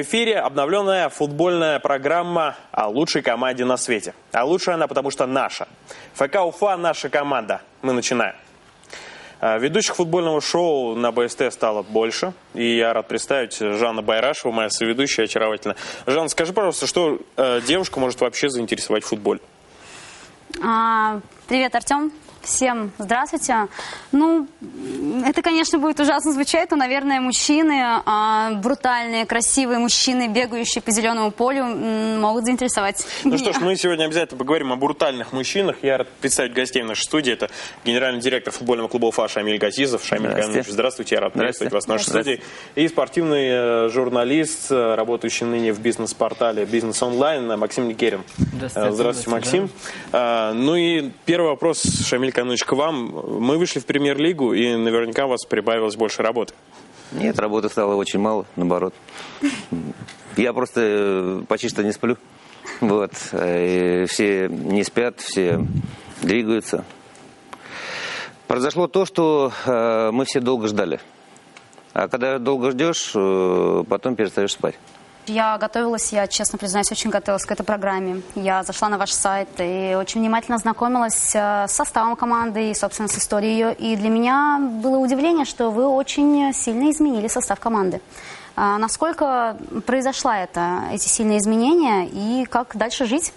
эфире обновленная футбольная программа о лучшей команде на свете. А лучшая она, потому что наша. ФК Уфа – наша команда. Мы начинаем. Ведущих футбольного шоу на БСТ стало больше. И я рад представить Жанна Байрашева, моя соведущая, очаровательно. Жанна, скажи, пожалуйста, что девушку может вообще заинтересовать в футболе? Привет, Артем. Всем здравствуйте. Ну, это, конечно, будет ужасно звучать, но, наверное, мужчины, брутальные, красивые мужчины, бегающие по зеленому полю, могут заинтересовать Ну меня. что ж, мы сегодня обязательно поговорим о брутальных мужчинах. Я рад представить гостей в нашей студии. Это генеральный директор футбольного клуба Уфа Шамиль Газизов. Шамиль Ганинович, здравствуйте, я рад приветствовать вас в нашей студии. И спортивный журналист, работающий ныне в бизнес-портале «Бизнес онлайн» Максим Никерин. Здравствуйте, Максим. Ну и первый вопрос, Шамиль Ганинович, к вам. Мы вышли в премьер-лигу, и наверняка у вас прибавилось больше работы. Нет, работы стало очень мало, наоборот. Я просто почти что не сплю. Вот. И все не спят, все двигаются. Произошло то, что мы все долго ждали. А когда долго ждешь, потом перестаешь спать. Я готовилась, я честно признаюсь, очень готовилась к этой программе. Я зашла на ваш сайт и очень внимательно ознакомилась с составом команды и, собственно, с историей ее. И для меня было удивление, что вы очень сильно изменили состав команды. Насколько произошла эти сильные изменения и как дальше жить?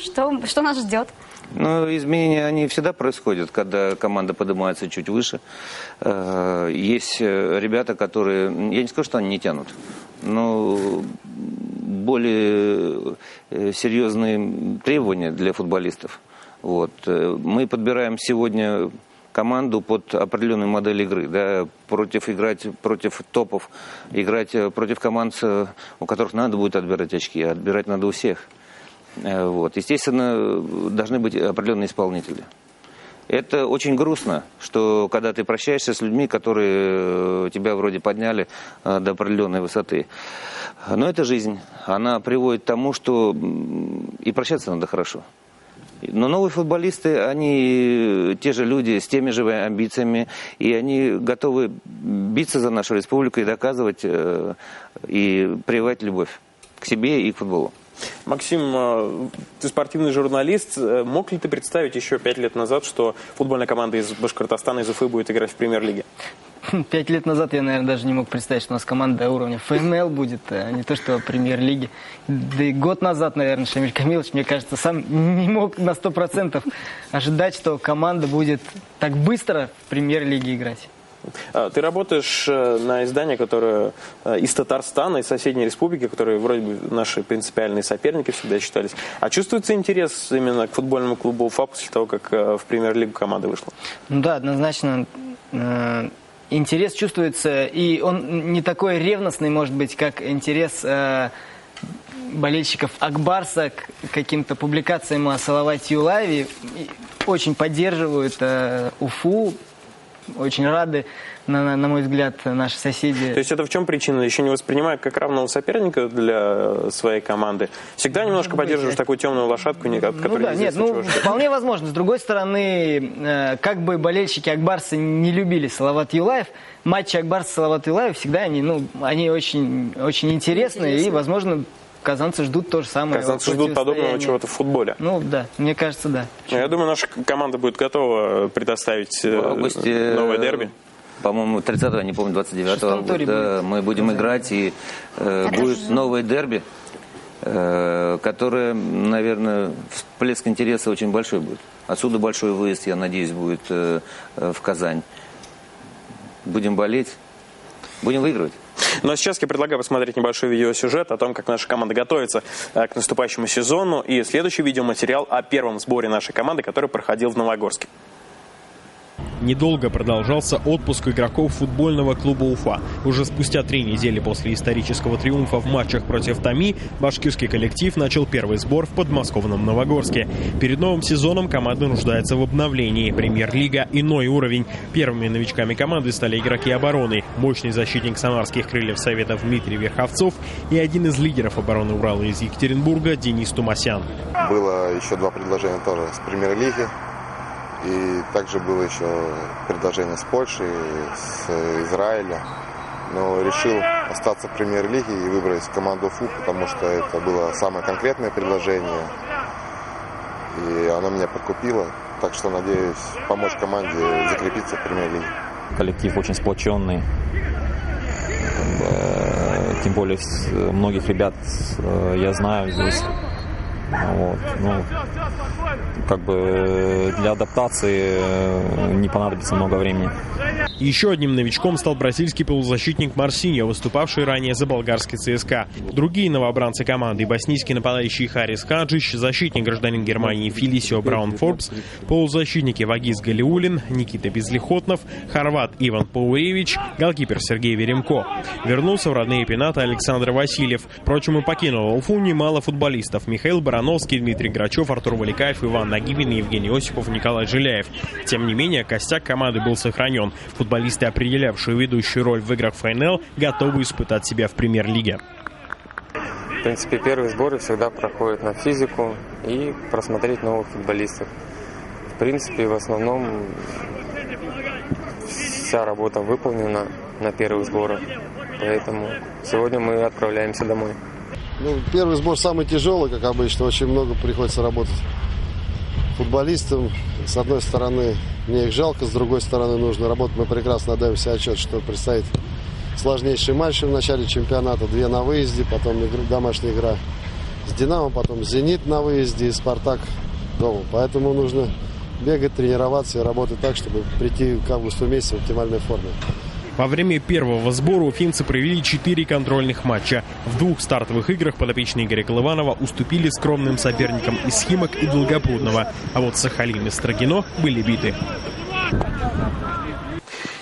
Что нас ждет? Ну, изменения, они всегда происходят, когда команда поднимается чуть выше. Есть ребята, которые, я не скажу, что они не тянут, но более серьезные требования для футболистов. Вот. Мы подбираем сегодня команду под определенную модель игры, да, играть против топов, играть против команд, у которых надо будет отбирать очки, а отбирать надо у всех. Вот. Естественно, должны быть определенные исполнители. Это очень грустно, что когда ты прощаешься с людьми, которые тебя вроде подняли до определенной высоты. Но это жизнь. Она приводит к тому, что и прощаться надо хорошо. Но новые футболисты, они те же люди с теми же амбициями, и они готовы биться за нашу республику и доказывать, и прививать любовь к себе и к футболу. Максим, ты спортивный журналист. Мог ли ты представить еще 5 лет назад, что футбольная команда из Башкортостана, из Уфы будет играть в премьер-лиге? 5 лет назад я, наверное, даже не мог представить, что у нас команда уровня ФНЛ будет, а не то, что премьер-лиги. Да и год назад, наверное, Шамиль Камилович, мне кажется, сам не мог на 100% ожидать, что команда будет так быстро в премьер-лиге играть. Ты работаешь на издании, которое из Татарстана, из соседней республики, которые вроде бы наши принципиальные соперники всегда считались. А чувствуется интерес именно к футбольному клубу Уфа после того, как в премьер-лигу команда вышла? Ну да, однозначно интерес чувствуется, и он не такой ревностный, может быть, как интерес болельщиков Акбарса к каким-то публикациям о Салавате Юлаеве. Очень поддерживают Уфу. Очень рады, на мой взгляд, наши соседи. То есть это в чем причина? Еще не воспринимают как равного соперника для своей команды? Всегда немножко поддерживаешь такую темную лошадку, от которой вполне возможно. С другой стороны, как бы болельщики Акбарса не любили Салават Юлаев, матчи Акбарса Салават Юлаев всегда они очень, очень интересные и, возможно, казанцы ждут то же самое. Казанцы ждут подобного чего-то в футболе. Ну да, мне кажется, да. Я думаю, наша команда будет готова предоставить новое дерби. По-моему, 30-го, не помню, 29-го мы будем играть, и будет новое дерби, которое, наверное, всплеск интереса очень большой будет. Отсюда большой выезд, я надеюсь, будет в Казань. Будем болеть, будем выигрывать. Ну а сейчас я предлагаю посмотреть небольшой видеосюжет о том, как наша команда готовится к наступающему сезону. И следующий видеоматериал о первом сборе нашей команды, который проходил в Новогорске. Недолго продолжался отпуск игроков футбольного клуба Уфа. Уже спустя 3 недели после исторического триумфа в матчах против ТАМИ, башкирский коллектив начал первый сбор в подмосковном Новогорске. Перед новым сезоном команда нуждается в обновлении. Премьер-лига – иной уровень. Первыми новичками команды стали игроки обороны. Мощный защитник самарских крыльев Советов Дмитрий Верховцов и один из лидеров обороны Урала из Екатеринбурга Денис Тумасян. Было еще 2 предложения тоже с премьер-лиги. И также было еще предложение с Польши, с Израиля. но решил остаться в премьер-лиге и выбрать команду Уфу, потому что это было самое конкретное предложение, и оно меня подкупило. Так что надеюсь помочь команде закрепиться в премьер-лиге. Коллектив очень сплоченный. Тем более многих ребят я знаю здесь. Вот. Ну, как бы для адаптации не понадобится много времени. Еще одним новичком стал бразильский полузащитник Марсиньо, выступавший ранее за болгарский ЦСКА. Другие новобранцы команды — боснийский нападающий Харис Хаджич, защитник гражданин Германии Фелисио Браун-Форбс, полузащитники Вагиз Галиулин, Никита Безлихотнов, хорват Иван Пауревич, голкипер Сергей Веремко. Вернулся в родные пенаты Александр Васильев. Впрочем, и покинул Уфу немало футболистов: Михаил Барановский, Дмитрий Грачев, Артур Валикаев, Иван Нагибин, Евгений Осипов, Николай Жиляев. Тем не менее, костяк команды был сохранен. Футболисты, определявшие ведущую роль в играх ФНЛ, готовы испытать себя в премьер-лиге. В принципе, первые сборы всегда проходят на физику и просмотреть новых футболистов. В принципе, в основном вся работа выполнена на первых сборах, поэтому сегодня мы отправляемся домой. Первый сбор самый тяжелый, как обычно, очень много приходится работать футболистам. С одной стороны, мне их жалко, с другой стороны, нужно работать. Мы прекрасно отдаем себе отчет, что предстоит сложнейший матч в начале чемпионата. 2 на выезде, потом домашняя игра с «Динамо», потом «Зенит» на выезде и «Спартак» дома. Поэтому нужно бегать, тренироваться и работать так, чтобы прийти к августу месяце в оптимальной форме. Во время первого сбора уфимцы провели 4 контрольных матча. В 2 стартовых играх подопечные Игоря Голованова уступили скромным соперникам из Химок и Долгопрудного. А вот Сахалин и Строгино были биты.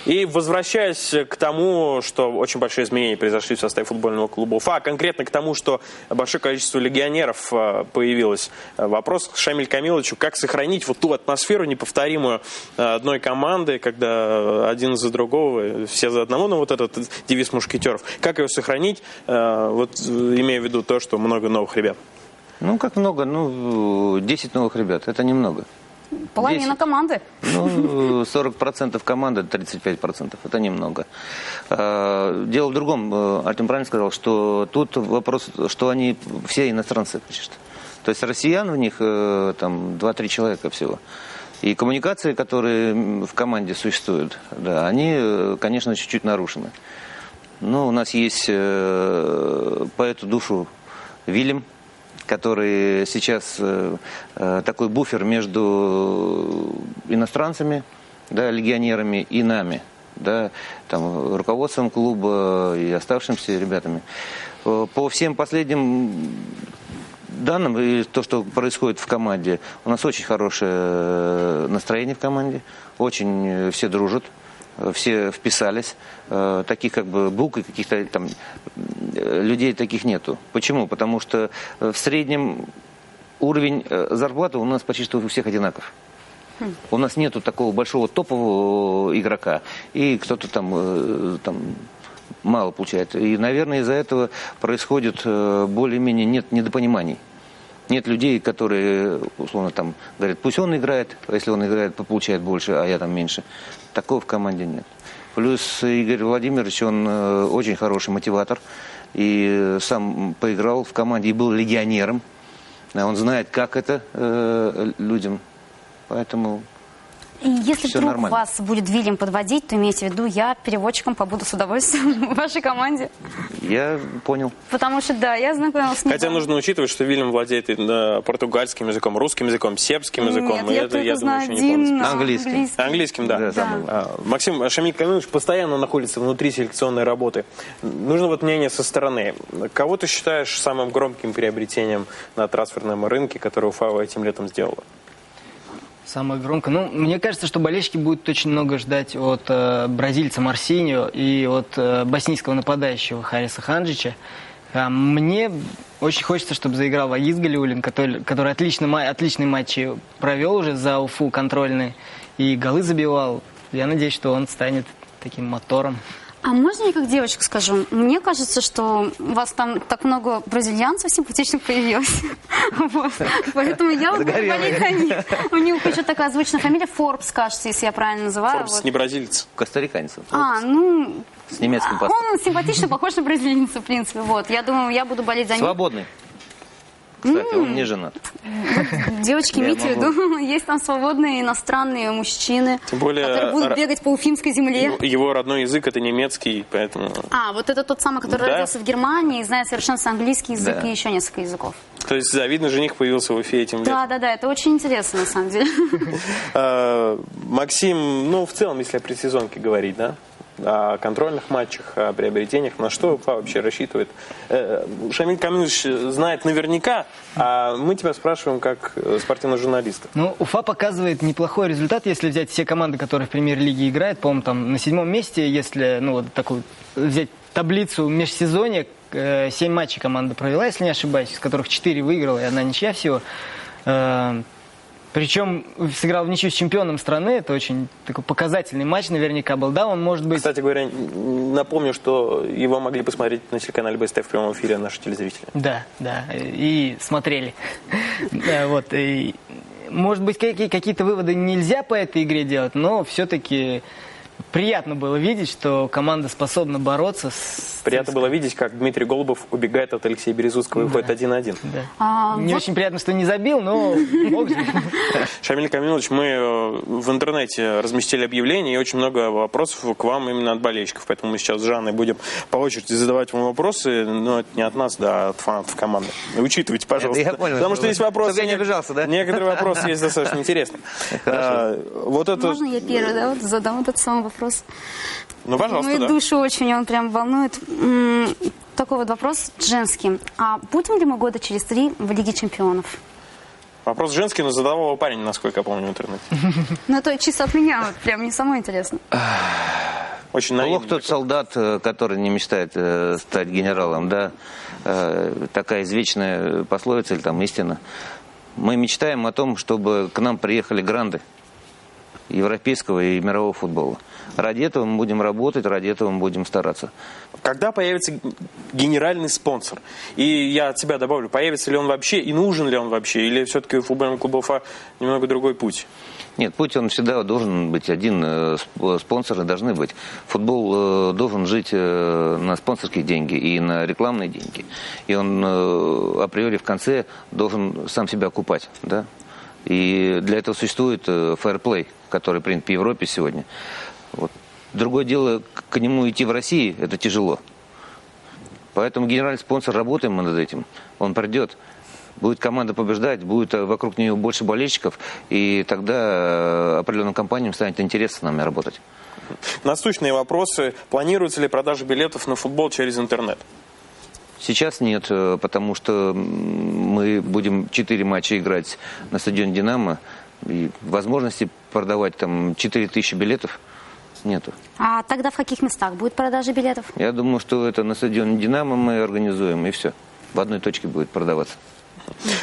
И возвращаясь к тому, что очень большие изменения произошли в составе футбольного клуба Уфа, а конкретно к тому, что большое количество легионеров появилось, вопрос к Шамилю Камиловичу: как сохранить вот ту атмосферу неповторимую одной команды, когда один за другого, все за одного, ну вот этот девиз мушкетеров, как ее сохранить, вот имея в виду то, что много новых ребят? Ну, как много? 10 новых ребят, это немного. Половина 10. Команды. 40% команды, 35%. Это немного. Дело в другом. Артем правильно сказал, что тут вопрос, что они все иностранцы. То есть россиян в них там 2-3 человека всего. И коммуникации, которые в команде существуют, да, они, конечно, чуть-чуть нарушены. Но у нас есть по эту душу Вильям, который сейчас такой буфер между иностранцами, да, легионерами и нами, да, там, руководством клуба и оставшимися ребятами. По всем последним данным и то, что происходит в команде, у нас очень хорошее настроение в команде, очень все дружат. Все вписались, таких как бы бук и каких-то там людей таких нету. Почему? Потому что в среднем уровень зарплаты у нас почти что у всех одинаков. У нас нету такого большого топового игрока, и кто-то там мало получает. И, наверное, из-за этого происходит более-менее нет недопониманий. Нет людей, которые, условно, там говорят, пусть он играет, а если он играет, получает больше, а я там меньше. Такого в команде нет. Плюс Игорь Владимирович, он очень хороший мотиватор. И сам поиграл в команде и был легионером. Он знает, как это людям. Поэтому... И если вдруг нормально. Вас будет Вильям подводить, то имейте в виду, я переводчиком побуду с удовольствием в вашей команде. Я понял. Потому что, да, я знакомилась с ним. Хотя нужно учитывать, что Вильям владеет португальским языком, русским языком, сербским языком. Нет, это, я думаю, еще не полностью. Английским. Английским, да. Да. Максим, Шамиль Камилович постоянно находится внутри селекционной работы. Нужно вот мнение со стороны. Кого ты считаешь самым громким приобретением на трансферном рынке, которое Уфа этим летом сделала? Самое громкое. Мне кажется, что болельщики будут очень много ждать от бразильца Марсиньо и от боснийского нападающего Хариса Хаджича. Мне очень хочется, чтобы заиграл Вагиз Галиулин, который отличный матч провел уже за Уфу, контрольный, и голы забивал. Я надеюсь, что он станет таким мотором. А можно я как девочка скажу? Мне кажется, что у вас там так много бразильянцев симпатичных появилось. Вот. Поэтому я буду болеть за них. У них еще такая звучная фамилия Форбс, кажется, если я правильно называю. Форбс не бразилец. Костариканец. с немецким паспортом. Он симпатично похож на бразильца, в принципе. Вот. Я думаю, я буду болеть за них. Свободный. Кстати, он не женат. Девочки, имейте в виду, есть там свободные иностранные мужчины, тем более, которые будут бегать по уфимской земле. Его родной язык — это немецкий, поэтому... Вот это тот самый, который родился в Германии, знает совершенно английский язык и еще несколько языков. То есть, видно, жених появился в Уфе этим летом. Да, это очень интересно, на самом деле. Максим, в целом, если о предсезонке говорить, да? О контрольных матчах, о приобретениях, на что Уфа вообще рассчитывает? Шамиль Камилович знает наверняка, а мы тебя спрашиваем как спортивного журналиста. Уфа показывает неплохой результат, если взять все команды, которые в премьер-лиге играют. По-моему, там на 7-м месте, если такую взять таблицу межсезонья, 7 матчей команда провела, если не ошибаюсь, из которых 4 выиграла и 1 ничья всего. Причем сыграл в ничью с чемпионом страны. Это очень такой показательный матч наверняка был. Да, он может быть... Кстати говоря, напомню, что его могли посмотреть на телеканале БСТ в прямом эфире наши телезрители. Да, и смотрели. Может быть, какие-то выводы нельзя по этой игре делать, но все-таки... Приятно было видеть, что команда способна бороться с... Приятно было видеть, как Дмитрий Голубов убегает от Алексея Березутского и уходит 1-1. Да. Не очень приятно, что не забил, но мог же. Шамиль Камилович, мы в интернете разместили объявление, и очень много вопросов к вам именно от болельщиков. Поэтому мы сейчас с Жанной будем по очереди задавать вам вопросы, но это не от нас, а от фанатов команды. Учитывайте, пожалуйста. Я понял, потому что есть вопросы... Чтобы я не обижался, да? Некоторые вопросы есть достаточно интересные. Можно я первый, задам этот самый вопрос? Пожалуйста, Мою душу очень он прям волнует. Такой вот вопрос женский. А будем ли мы года через 3 в Лиге чемпионов? Вопрос женский, но задавал его парень, насколько я помню, в интернете. Это чисто от меня, прям мне самой интересно. Очень наивный. Плох тот солдат, который не мечтает стать генералом, да. Такая извечная пословица или там истина. Мы мечтаем о том, чтобы к нам приехали гранды европейского и мирового футбола. Ради этого мы будем работать, ради этого мы будем стараться. Когда появится генеральный спонсор? И я от себя добавлю, появится ли он вообще и нужен ли он вообще? Или все-таки у футбольного клуба Уфа немного другой путь? Нет, путь он всегда должен быть один, спонсоры должны быть. Футбол должен жить на спонсорские деньги и на рекламные деньги. И он априори в конце должен сам себя окупать, да? И для этого существует фэрплей, который принят в Европе сегодня. Другое дело, к нему идти в России, это тяжело. Поэтому генеральный спонсор, работаем мы над этим. Он придет, будет команда побеждать, будет вокруг нее больше болельщиков, и тогда определенным компаниям станет интересно с нами работать. Насущные вопросы. Планируется ли продажа билетов на футбол через интернет? Сейчас нет, потому что мы будем 4 матча играть на стадионе «Динамо», и возможности продавать там 4000 билетов нету. А тогда в каких местах будет продажа билетов? Я думаю, что это на стадионе «Динамо» мы организуем, и все. В одной точке будет продаваться.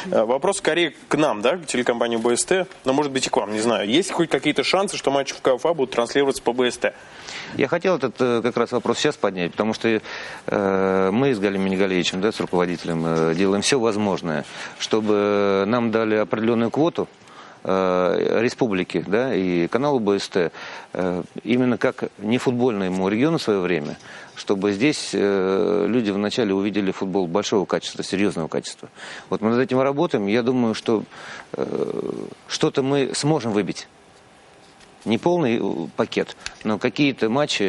Вопрос скорее к нам, да, к телекомпании БСТ, но может быть и к вам, не знаю. Есть хоть какие-то шансы, что матчи ФК Уфа будут транслироваться по БСТ? Я хотел этот как раз вопрос сейчас поднять, потому что мы с Галием Минигалевичем, да, с руководителем, делаем все возможное, чтобы нам дали определенную квоту республики, да, и каналу БСТ, именно как нефутбольному региону в свое время, чтобы здесь люди вначале увидели футбол большого качества, серьезного качества. Вот мы над этим работаем, я думаю, что что-то мы сможем выбить. Не полный пакет, но какие-то матчи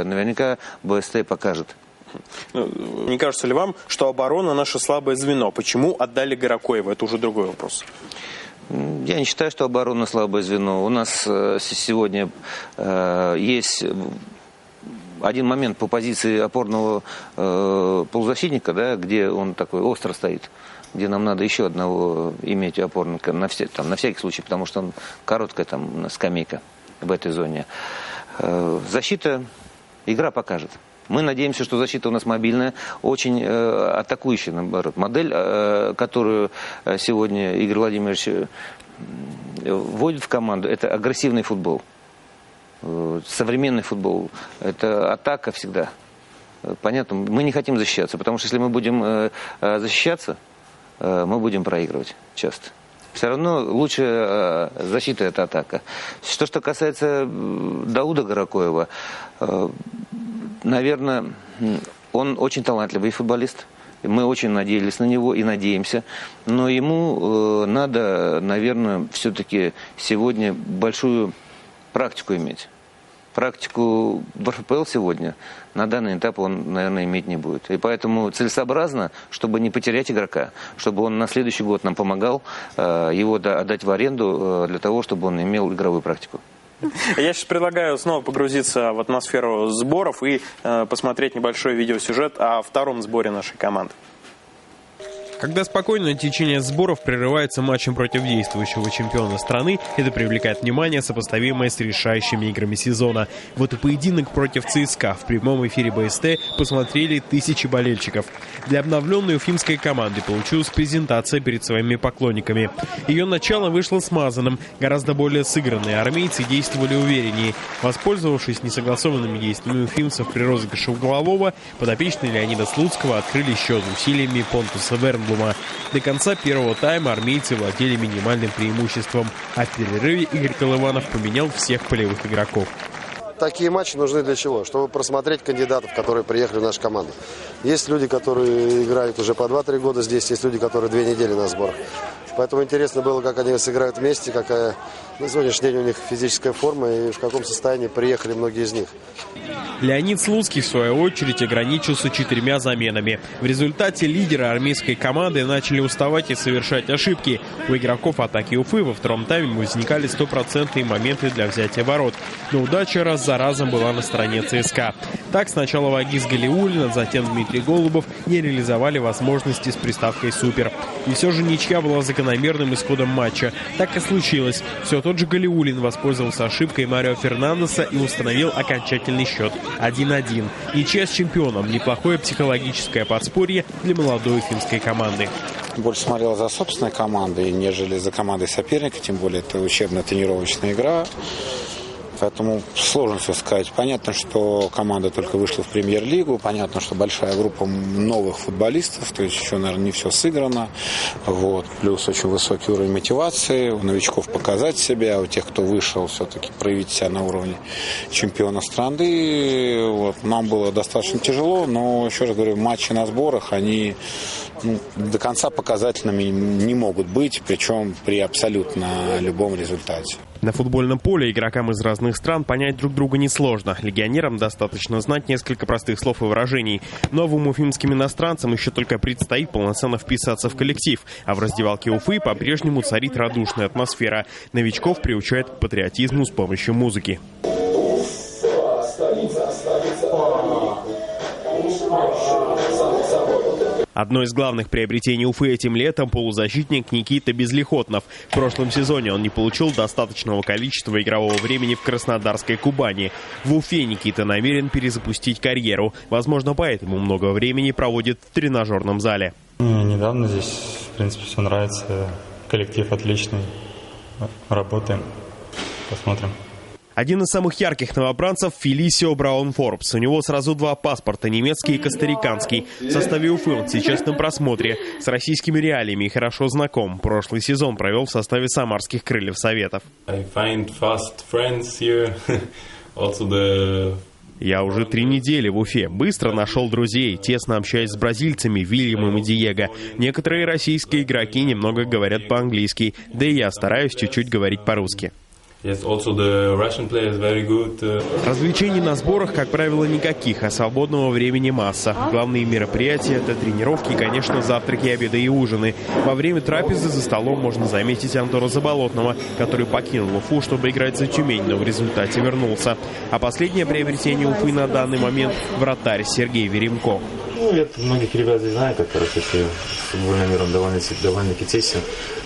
наверняка БСТ покажет. Не кажется ли вам, что оборона наше слабое звено? Почему отдали Горокоева? Это уже другой вопрос. Я не считаю, что оборона слабое звено. У нас сегодня есть один момент по позиции опорного полузащитника, да, где он такой остро стоит, где нам надо еще одного иметь опорника на всякий случай, потому что он короткая там скамейка в этой зоне. Защита, игра покажет. Мы надеемся, что защита у нас мобильная, очень атакующая, наоборот. Модель, которую сегодня Игорь Владимирович вводит в команду, это агрессивный футбол. Современный футбол. Это атака всегда. Понятно, мы не хотим защищаться, потому что если мы будем защищаться, мы будем проигрывать часто. Все равно лучшая защита – это атака. Что касается Дауда Горокоева, наверное, он очень талантливый футболист. Мы очень надеялись на него и надеемся. Но ему надо, наверное, все-таки сегодня большую практику иметь. Практику в РФПЛ сегодня на данный этап он, наверное, иметь не будет. И поэтому целесообразно, чтобы не потерять игрока, чтобы он на следующий год нам помогал его отдать в аренду для того, чтобы он имел игровую практику. Я сейчас предлагаю снова погрузиться в атмосферу сборов и посмотреть небольшой видеосюжет о втором сборе нашей команды. Когда спокойное течение сборов прерывается матчем против действующего чемпиона страны, это привлекает внимание, сопоставимое с решающими играми сезона. Вот и поединок против ЦСКА в прямом эфире БСТ посмотрели тысячи болельщиков. Для обновленной уфимской команды получилась презентация перед своими поклонниками. Ее начало вышло смазанным, гораздо более сыгранные армейцы действовали увереннее. Воспользовавшись несогласованными действиями уфимцев при розыгрыше углового, подопечные Леонида Слуцкого открыли счет усилиями Понтуса Вернблума. До конца первого тайма армейцы владели минимальным преимуществом, а в перерыве Игорь Колыванов поменял всех полевых игроков. Такие матчи нужны для чего? Чтобы просмотреть кандидатов, которые приехали в нашу команду. Есть люди, которые играют уже по 2-3 года здесь, есть люди, которые 2 недели на сборах. Поэтому интересно было, как они сыграют вместе, какая на сегодняшний день у них физическая форма и в каком состоянии приехали многие из них. Леонид Слуцкий, в свою очередь, ограничился 4 заменами. В результате лидеры армейской команды начали уставать и совершать ошибки. У игроков атаки Уфы во втором тайме возникали 100% моменты для взятия ворот. Но удача раз за разом была на стороне ЦСКА. Так сначала Вагиз Галиуллин, а затем Дмитрий Голубов не реализовали возможности с приставкой «Супер». И все же ничья была закономерным исходом матча. Так и случилось. Все тот же Галиуллин воспользовался ошибкой Марио Фернандеса и установил окончательный счет 1-1. Ничья с чемпионом. Неплохое психологическое подспорье для молодой уфимской команды. Больше смотрел за собственной командой, нежели за командой соперника. Тем более это учебно-тренировочная игра. Поэтому сложно все сказать. Понятно, что команда только вышла в премьер-лигу. Понятно, что большая группа новых футболистов. То есть еще, наверное, не все сыграно. Вот. Плюс очень высокий уровень мотивации. У новичков показать себя. У тех, кто вышел, все-таки проявить себя на уровне чемпиона страны. Вот. Нам было достаточно тяжело. Но, еще раз говорю, матчи на сборах, они до конца показательными не могут быть. Причем при абсолютно любом результате. На футбольном поле игрокам из разных стран понять друг друга несложно. Легионерам достаточно знать несколько простых слов и выражений. Новым уфимским иностранцам еще только предстоит полноценно вписаться в коллектив. А в раздевалке Уфы по-прежнему царит радушная атмосфера. Новичков приучают к патриотизму с помощью музыки. Одно из главных приобретений Уфы этим летом – полузащитник Никита Безлихотнов. В прошлом сезоне он не получил достаточного количества игрового времени в краснодарской Кубани. В Уфе Никита намерен перезапустить карьеру. Возможно, поэтому много времени проводит в тренажерном зале. Недавно здесь, в принципе, все нравится. Коллектив отличный. Работаем. Посмотрим. Один из самых ярких новобранцев – Фелисио Браун-Форбс. У него сразу 2 паспорта – немецкий и костариканский. В составе Уфы он сейчас на просмотре. С российскими реалиями хорошо знаком. Прошлый сезон провел в составе самарских крыльев Советов. Я уже 3 недели в Уфе. Быстро нашел друзей, тесно общаюсь с бразильцами Вильямом и Диего. Некоторые российские игроки немного говорят по-английски, да и я стараюсь чуть-чуть говорить по-русски. Развлечений на сборах, как правило, никаких, а свободного времени масса. Главные мероприятия – это тренировки и, конечно, завтраки, обеды и ужины. Во время трапезы за столом можно заметить Антона Заболотного, который покинул Уфу, чтобы играть за Тюмень, но в результате вернулся. А последнее приобретение Уфы на данный момент – вратарь Сергей Веремко. Я многих ребят здесь знаю, которые с футбольным миром довольно-таки тесен.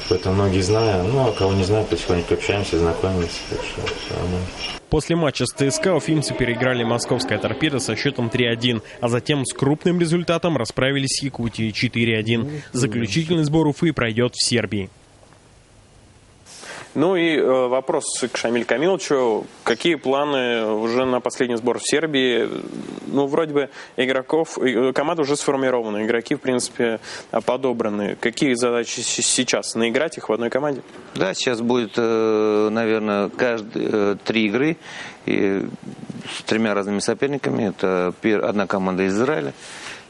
Поэтому многие знают, а кого не знают, потихоньку общаемся, знакомимся. Так что все нормально. После матча с ЦСКА уфимцы переиграли московская «Торпедо» со счетом 3-1, а затем с крупным результатом расправились с Якутией 4-1. Заключительный сбор Уфы пройдет в Сербии. Ну и вопрос к Шамилю Камиловичу. Какие планы уже на последний сбор в Сербии? Вроде бы игроков, команда уже сформирована, игроки, в принципе, подобраны. Какие задачи сейчас? Наиграть их в одной команде? Да, сейчас будет, наверное, каждые 3 игры. И с 3 разными соперниками. Это одна команда из Израиля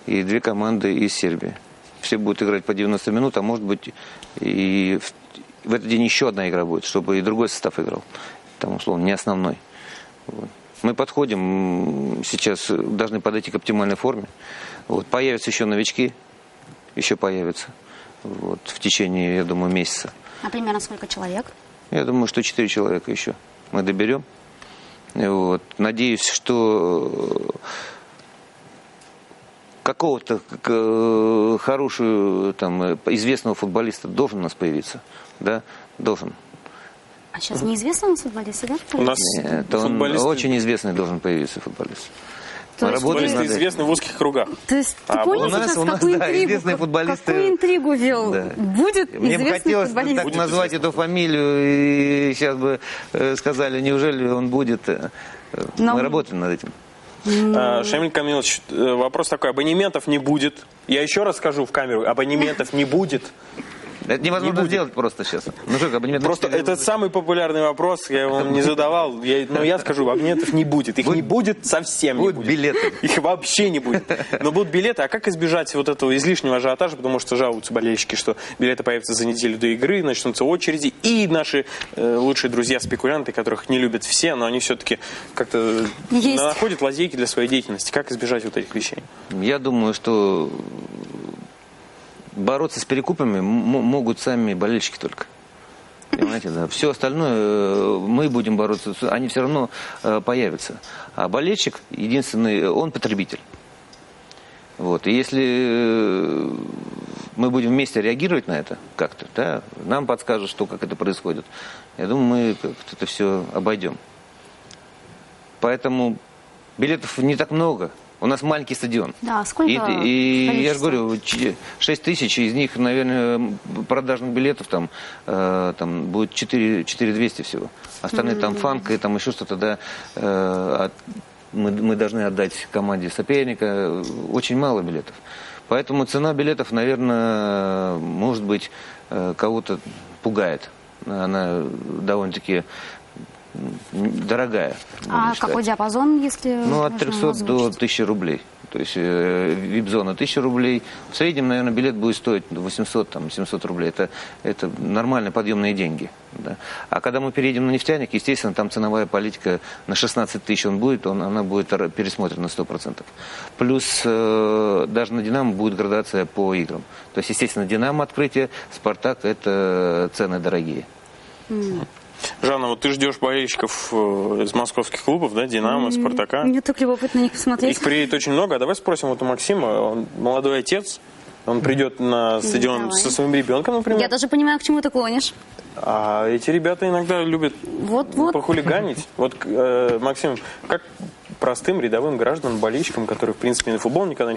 и 2 команды из Сербии. Все будут играть по 90 минут, а может быть и в этот день еще одна игра будет, чтобы и другой состав играл. Там, условно, не основной. Вот. Мы подходим, сейчас должны подойти к оптимальной форме. Вот. Появятся еще новички, еще появятся вот, в течение, я думаю, месяца. А примерно сколько человек? Я думаю, что 4 человека еще мы доберем. Вот. Надеюсь, что какого-то хорошего, там, известного футболиста должен у нас появиться. Да, должен. А сейчас неизвестный у нас футболист, да? У нас футболист очень известный должен появиться футболист. Футболисты известны в узких кругах. То есть ты понял сейчас, какую интригу вел? Да. Будет мне известный бы хотелось футболист? Так назвать эту фамилию, и сейчас бы сказали, неужели он будет. Мы работаем над этим. Шамиль Камилович, вопрос такой. Абонементов не будет. Я еще раз скажу в камеру. Абонементов не будет. Это невозможно сделать просто сейчас. Ну что, абонемент просто это самый популярный вопрос, я его не задавал. Но я скажу, абонементов не будет. Их не будет совсем не будет. Будут билеты. Их вообще не будет. Но будут билеты. А как избежать вот этого излишнего ажиотажа? Потому что жалуются болельщики, что билеты появятся за неделю до игры, начнутся очереди. И наши лучшие друзья-спекулянты, которых не любят все, но они все-таки как-то находят лазейки для своей деятельности. Как избежать вот этих вещей? Я думаю, что бороться с перекупами могут сами болельщики только. Понимаете, да. Все остальное мы будем бороться, они все равно появятся. А болельщик, единственный, он потребитель. Вот. И если мы будем вместе реагировать на это как-то, да, нам подскажут, что, как это происходит. Я думаю, мы как-то это все обойдем. Поэтому билетов не так много. У нас маленький стадион. Да, сколько? И я же говорю, 6 тысяч, из них, наверное, продажных билетов там будет 4200 всего. Остальные там фанк и там еще что-то, да, мы должны отдать команде соперника. Очень мало билетов. Поэтому цена билетов, наверное, может быть, кого-то пугает. Она довольно-таки дорогая. А какой диапазон, если... Ну, от 300 до 1000 рублей. То есть вип-зона 1000 рублей. В среднем, наверное, билет будет стоить 800-700 рублей. Это нормальные подъемные деньги. Да. А когда мы переедем на нефтяник, естественно, там ценовая политика на 16 тысяч она будет пересмотрена 100%. Плюс даже на «Динамо» будет градация по играм. То есть, естественно, «Динамо» открытие, «Спартак» — это цены дорогие. Жанна, вот ты ждешь болельщиков из московских клубов, да, «Динамо», «Спартака». Мне так любопытно на них посмотреть. Их приедет очень много. А давай спросим вот у Максима, он молодой отец, он придет на стадион со своим ребенком, например. Я даже понимаю, к чему ты клонишь. А эти ребята иногда любят похулиганить. Вот, Максим, как простым рядовым гражданам, болельщикам, которые, в принципе, на футбол никогда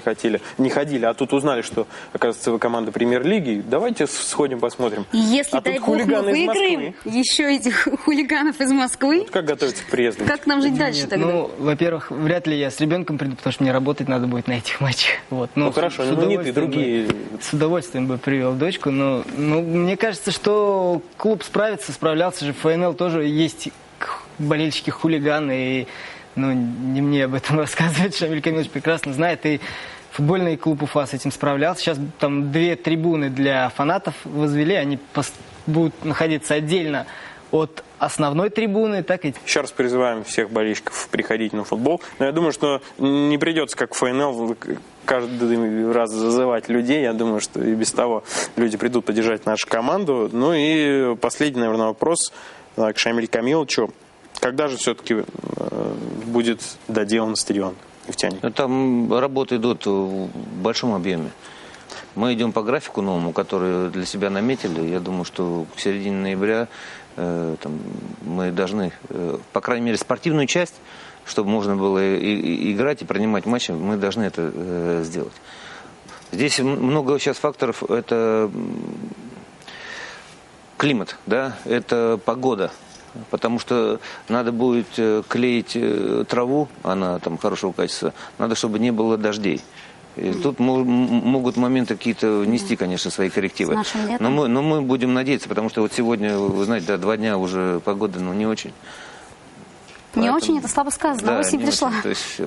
не ходили, а тут узнали, что, оказывается, вы команда премьер-лиги, давайте сходим посмотрим. Если, дай бог, мы выиграем еще этих хулиганов из Москвы. Вот как готовиться к приезду? Как нам жить дальше тогда? Ну, во-первых, вряд ли я с ребенком приду, потому что мне работать надо будет на этих матчах. Вот. Ну хорошо, ну не ты, другие. С удовольствием бы привел дочку, но мне кажется, что клуб справлялся же, в ФНЛ тоже есть болельщики-хулиганы, и не мне об этом рассказывать, Шамиль Камилович прекрасно знает, и футбольный клуб Уфа с этим справлялся. Сейчас там 2 трибуны для фанатов возвели, они будут находиться отдельно от основной трибуны. Так и... Еще раз призываем всех болельщиков приходить на футбол. Но я думаю, что не придется, как в ФНЛ, каждый раз зазывать людей. Я думаю, что и без того люди придут поддержать нашу команду. Ну и последний, наверное, вопрос к Шамилю Камиловичу. Когда же все-таки будет доделан стадион «Нефтяник»? Там работы идут в большом объеме. Мы идем по графику новому, который для себя наметили. Я думаю, что к середине ноября мы должны, по крайней мере, спортивную часть, чтобы можно было играть и принимать матчи, мы должны это сделать. Здесь много сейчас факторов. Это климат, да, это погода. Потому что надо будет клеить траву, она там хорошего качества, надо, чтобы не было дождей. И тут могут моменты какие-то внести, конечно, свои коррективы. Но мы будем надеяться, потому что вот сегодня, вы знаете, 2 дня уже погода не очень. Не очень, это слабо сказано, да, осень пришла. Очень, то есть,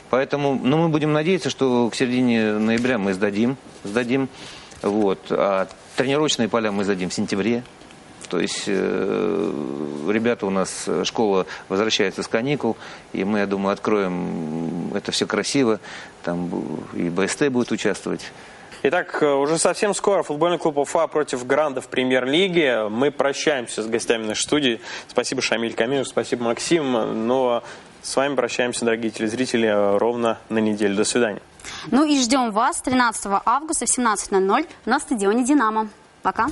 поэтому, мы будем надеяться, что к середине ноября мы сдадим. Вот, а тренировочные поля мы сдадим в сентябре. То есть ребята у нас, школа возвращается с каникул, и мы, я думаю, откроем это все красиво. Там и БСТ будет участвовать. Итак, уже совсем скоро футбольный клуб Уфа против Грандов премьер-лиги. Мы прощаемся с гостями нашей студии. Спасибо, Шамиль Камилов, спасибо, Максим. Но с вами прощаемся, дорогие телезрители, ровно на неделю. До свидания. Ну и ждем вас 13 августа в 17:00 на стадионе «Динамо». Пока.